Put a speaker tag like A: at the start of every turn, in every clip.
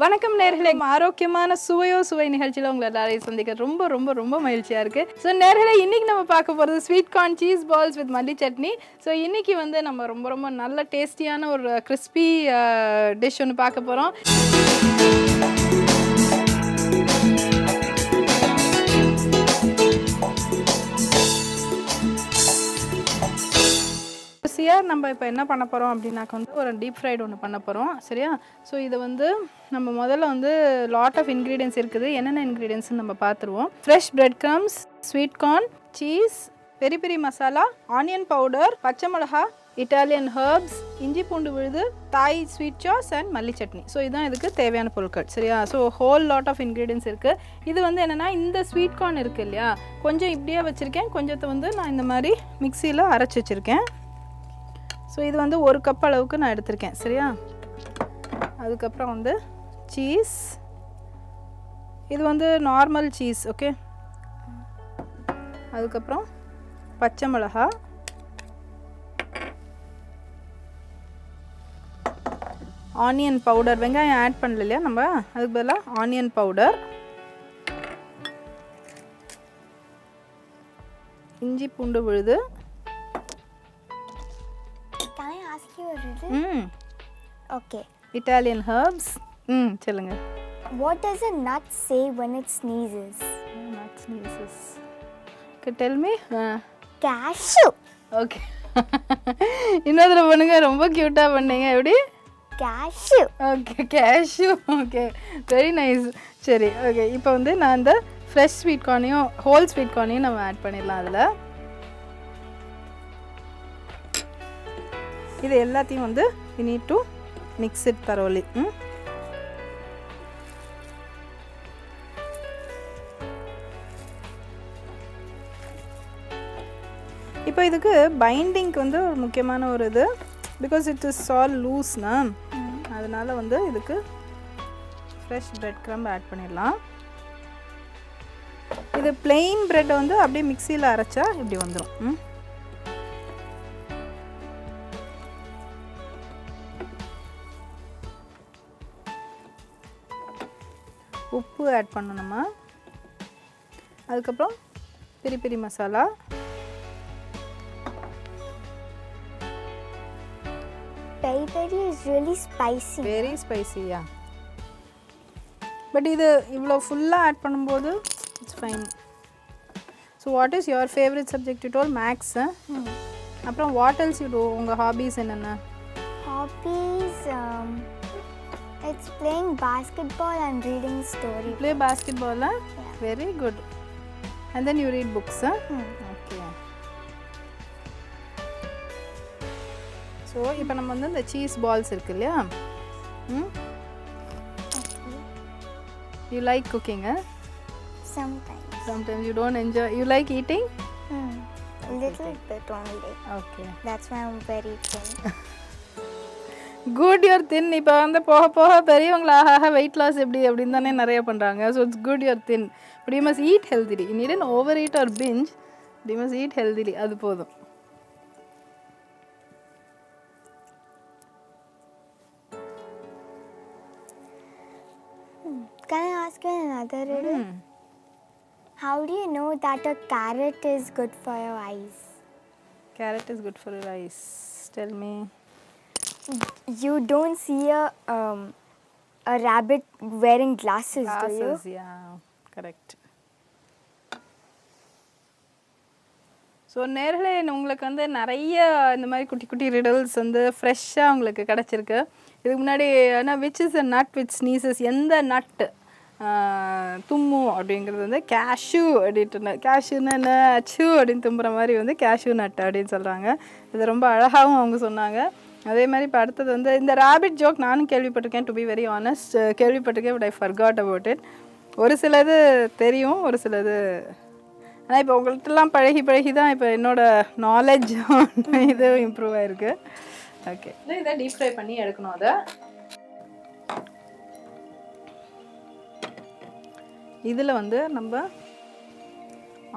A: வணக்கம் நேர்களே, ஆரோக்கியமான சுவையோ சுவை நிகழ்ச்சியில் உங்களை எல்லாரையும் சந்திக்க ரொம்ப ரொம்ப ரொம்ப மகிழ்ச்சியாக இருக்குது. ஸோ நேர்களே, இன்றைக்கி நம்ம பார்க்க போகிறது sweet corn cheese balls with மல்லி சட்னி. ஸோ இன்றைக்கி வந்து நம்ம ரொம்ப ரொம்ப நல்ல டேஸ்டியான ஒரு கிறிஸ்பி டிஷ் ஒன்று பார்க்க போகிறோம். நம்ம இப்போ என்ன பண்ண போகிறோம் அப்படின்னாக்க வந்து ஒரு டீப் ஃப்ரைடு ஒன்று பண்ண போகிறோம். சரியா? ஸோ இதை வந்து நம்ம முதல்ல வந்து லாட் ஆஃப் இன்க்ரீடியன்ஸ் இருக்குது. என்னென்ன இன்க்ரீடியன்ஸ்னு நம்ம பார்த்துருவோம். Fresh bread crumbs, sweet corn, cheese, peri peri masala, onion powder, பச்சை மிளகா, இட்டாலியன் ஹர்ப்ஸ், இஞ்சி பூண்டு விழுது, தாய் ஸ்வீட் சாஸ் அண்ட் மல்லி சட்னி. ஸோ இதுதான் இதுக்கு தேவையான பொருட்கள். சரியா? So whole lot of ingredients இருக்குது. இது வந்து என்னென்னா, இந்த ஸ்வீட் கார்ன் இருக்குது இல்லையா, கொஞ்சம் இப்படியே வச்சுருக்கேன், கொஞ்சத்தை வந்து நான் இந்த மாதிரி மிக்சியில் அரைச்சி வச்சுருக்கேன். ஸோ இது வந்து 1 கப் அளவுக்கு நான் எடுத்திருக்கேன். சரியா? அதுக்கப்புறம் வந்து சீஸ், இது வந்து நார்மல் சீஸ். ஓகே. அதுக்கப்புறம் பச்சை மிளகா, ஆனியன் பவுடர், வெங்காயம் ஆட் பண்ணல இல்லையா நம்ம, அதுக்கு பதிலாக ஆனியன் பவுடர், இஞ்சி பூண்டு விழுது,
B: Okay.
A: Italian herbs. சொல்லுங்க.
B: What does a nut say when it sneezes?
A: Nut sneezes. Okay, tell me.
B: Cashew.
A: Okay. இன்னொரு பண்ணுங்க, ரொம்ப கியூட்டா பண்ணீங்க. எப்படி?
B: Cashew.
A: Okay, cashew. Okay, very nice. சரி, ஓகே. இப்போ வந்து நான் இந்த ஃப்ரெஷ் ஸ்வீட் கார்னையும் ஹோல் ஸ்வீட் கார்னையும் நம்ம ஆட் பண்ணிடலாம் அதில். இது எல்லாத்தையும் வந்து we need to mix it thoroughly. இப்போ இதுக்கு பைண்டிங்க்கு வந்து ஒரு முக்கியமான ஒரு இது, பிகாஸ் இட் இஸ் ஆல் லூஸ்னா, அதனால வந்து இதுக்கு ஃப்ரெஷ் பிரெட் க்ரம்ப் ஆட் பண்ணிடலாம். இது பிளெயின் பிரெட்டை வந்து அப்படியே மிக்சியில் அரைச்சா இப்படி வந்துடும். உப்பு ஆட் பண்ணணுமா, அதுக்கப்புறம் பெரி peri masala,
B: Peri peri is really spicy.
A: Very spicy, yeah. But இது இவ்வளோ ஃபுல்லாக ஆட் பண்ணும்போது it's fine. So what is your favourite subject? You told maths. அப்புறம் வாட் எல்ஸ் யூ டூ? உங்கள் ஹாபீஸ் என்னென்ன?
B: Hobbies, it's playing basketball and reading story.
A: You play basketball, huh?
B: Yeah.
A: Very good. And then you read books, huh? Okay. So இப்போ நம்ம வந்து இந்த cheese balls இருக்கு இல்லையா, you like cooking, huh? Sometimes you don't enjoy. You like eating?
B: A little bit only.
A: Okay.
B: That's why I'm very thin.
A: Good you're thin. இப்போ வந்து போக போக பெரியவங்களாக வெயிட் லாஸ் எப்படி அப்படின்னு தானே நிறைய பண்ணுறாங்க. So it's good you're thin. But you must eat healthily. You needn't over eat or binge. You must eat healthily. அது போதும்.
B: Can I ask you another riddle? How do you know that a carrot is good for your eyes?
A: Carrot is good for your eyes. Tell me.
B: You don't see a rabbit wearing glasses, do you?
A: Glasses, yeah, correct. So நேர்களே, உங்களுக்கு வந்து நிறைய இந்த மாதிரி குட்டி குட்டி riddles வந்து ஃப்ரெஷ்ஷாக உங்களுக்கு கிடச்சிருக்கு. இதுக்கு முன்னாடி ஏன்னா which is a nut which sneezes, எந்த நட்டு தும்மும் அப்படிங்கிறது வந்து கேஷ்யூ அப்படின்ட்டு, கேஷ்யூன்னா என்ன, அச்சு அப்படின்னு தும்புற மாதிரி வந்து கேஷ்யூ நட் அப்படின்னு சொல்கிறாங்க. இது ரொம்ப அழகாகவும் அவங்க சொன்னாங்க. அதே மாதிரி இப்போ அடுத்தது வந்து இந்த ரேபிட் ஜோக் நானும் கேள்விப்பட்டிருக்கேன். டு பி வெரி ஆனஸ்ட், கேள்விப்பட்டிருக்கேன். But I forgot about it. ஒரு சிலது தெரியும், ஒரு சிலது. ஆனால் இப்போ உங்கள்கிட்டலாம் பழகி பழகி தான் இப்போ என்னோடய நாலேஜ் இது இம்ப்ரூவ் ஆகிருக்கு. ஓகே, இதை டீப் ஃப்ரை பண்ணி எடுக்கணும். அதை இதில் வந்து நம்ம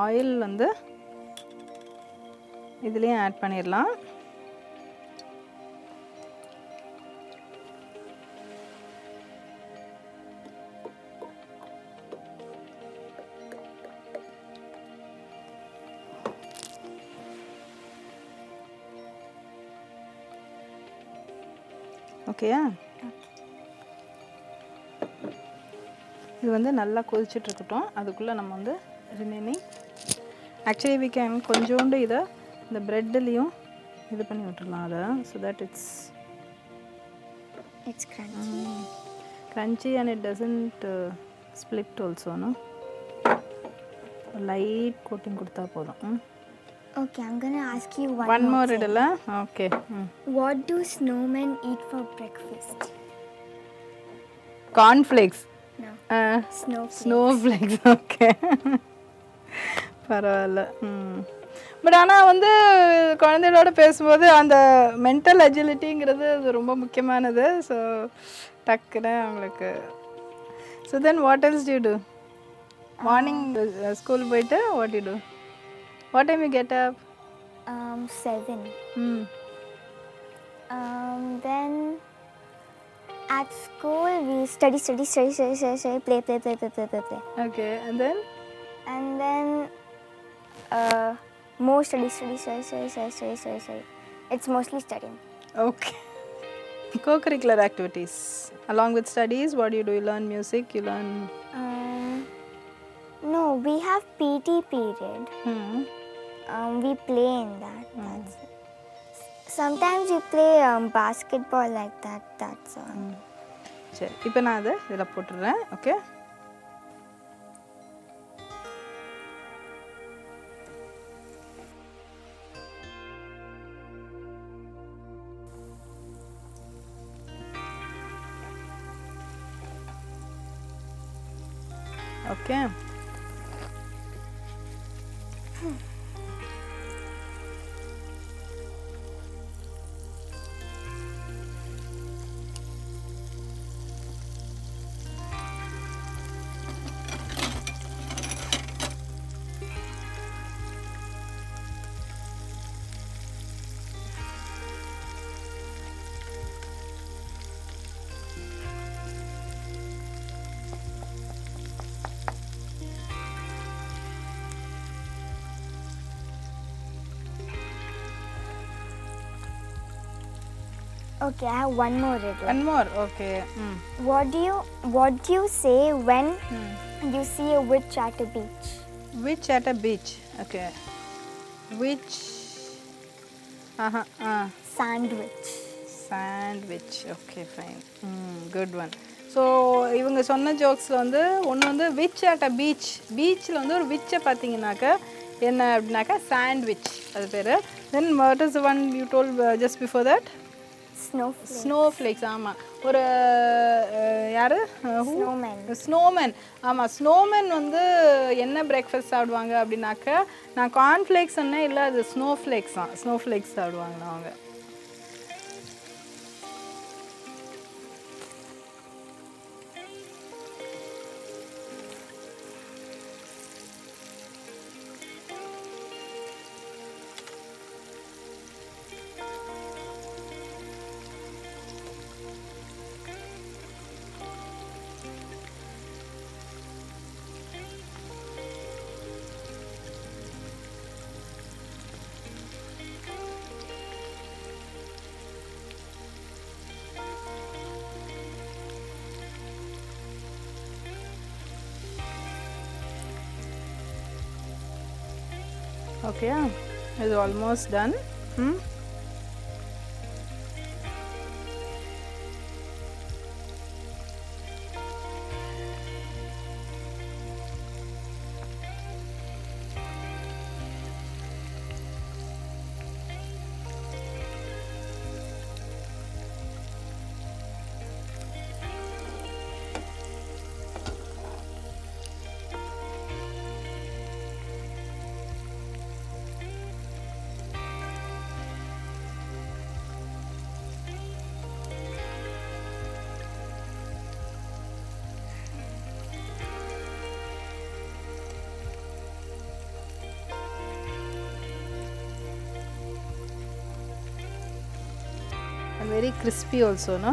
A: ஆயில் வந்து இதுலேயும் ஆட் பண்ணிடலாம். ஓகேயா? இது வந்து நல்லா கொதிச்சுட்டு இருக்கட்டும். அதுக்குள்ளே நம்ம வந்து ரிமைனிங் ஆக்சுவலி we can கொஞ்சோண்டு இதை இந்த ப்ரெட்லேயும் இது பண்ணி விட்டுடலாம் அதை, so that it's crunchy and it doesn't split also, no? Light coating கொடுத்தா போதும்.
B: Okay, I'm gonna ask you
A: one more
B: thing.
A: idala. Okay.
B: What do snowmen eat for breakfast?
A: Cornflakes.
B: No. Snowflakes.
A: Snowflakes. Okay. பரவாயில்ல. But ஆனால் வந்து குழந்தைகளோட பேசும்போது அந்த mental அஜிலிட்டிங்கிறது அது ரொம்ப முக்கியமானது. ஸோ டக்குன்னு அவங்களுக்கு. So then what else do you do? Morning school போயிட்டு what you do? What time you get up?
B: 7. Then at school we study, play.
A: Okay, and then?
B: And then more study. It's mostly studying.
A: Okay. Co-curricular activities. Along with studies, what do? You learn music, you learn?
B: No, we have PT period. We play in that. That's it. Sometimes we play basketball like that. That's all.
A: சரி, இப்போ நான் அதை இதில் போட்டுடுறேன். Okay. Okay.
B: Okay, I have one more riddle.
A: One more, okay.
B: What do you say when you see a witch at a beach?
A: Witch at a beach, okay. Witch.
B: Sandwich.
A: Sandwich, okay, fine. Good one. So இவங்க சொன்ன ஜோக்ஸில் வந்து ஒன்று வந்து which at a beach. பீச்சில் வந்து ஒரு விச்சை பார்த்தீங்கன்னாக்கா என்ன அப்படின்னாக்கா சாண்ட்விச் அது பேர். Then what is one you told just before that? Snowflakes. ஆமாம், ஒரு யார்? ஸ்னோமேன். ஆமாம், ஸ்னோமேன் வந்து என்ன பிரேக்ஃபாஸ்ட் சாப்பிடுவாங்க அப்படின்னாக்கா, நான் கார்ன்ஃப்ளேக்ஸ் சொன்னேன், இல்லை அது ஸ்னோஃப்ளேக்ஸ் தான். ஸ்னோஃப்ளேக்ஸ் சாப்பிடுவாங்க அவங்க. Okay, it's almost done. And very crispy also, no?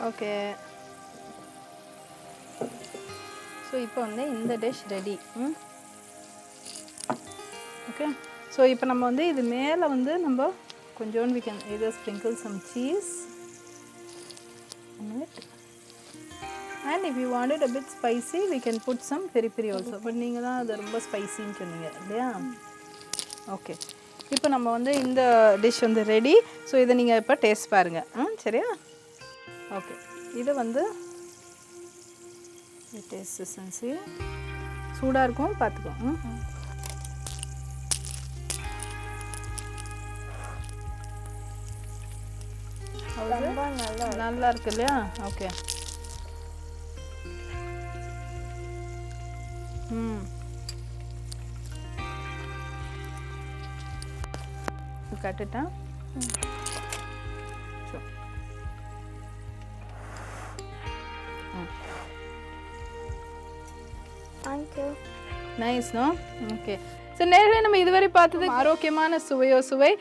A: Okay. So இப்போ வந்து இந்த டிஷ் ரெடி. ஓகே. ஸோ இப்போ நம்ம வந்து இது மேலே வந்து நம்ம கொஞ்சோண்டு we can either sprinkle some cheese on it. And if you want it a bit spicy, we can put some peri peri also. But நீங்கள் தான் அது ரொம்ப ஸ்பைசின்னு சொன்னீங்க இல்லையா? ஓகே. இப்போ நம்ம வந்து இந்த டிஷ் வந்து ரெடி. ஸோ இதை நீங்கள் இப்போ டேஸ்ட் பாருங்கள். சரியா? ஓகே. இதை வந்து டேஸ்ட் சென்சி சூடாக இருக்கும், பார்த்துக்கோ. நல்லா இருக்கு இல்லையா? Okay. கட்டுட்டேன்.
B: Thank you.
A: Nice, no? Okay. So நேரே நம்ம இதுவரை பார்த்தது ஆரோக்கியமான சுவையோ சுவை.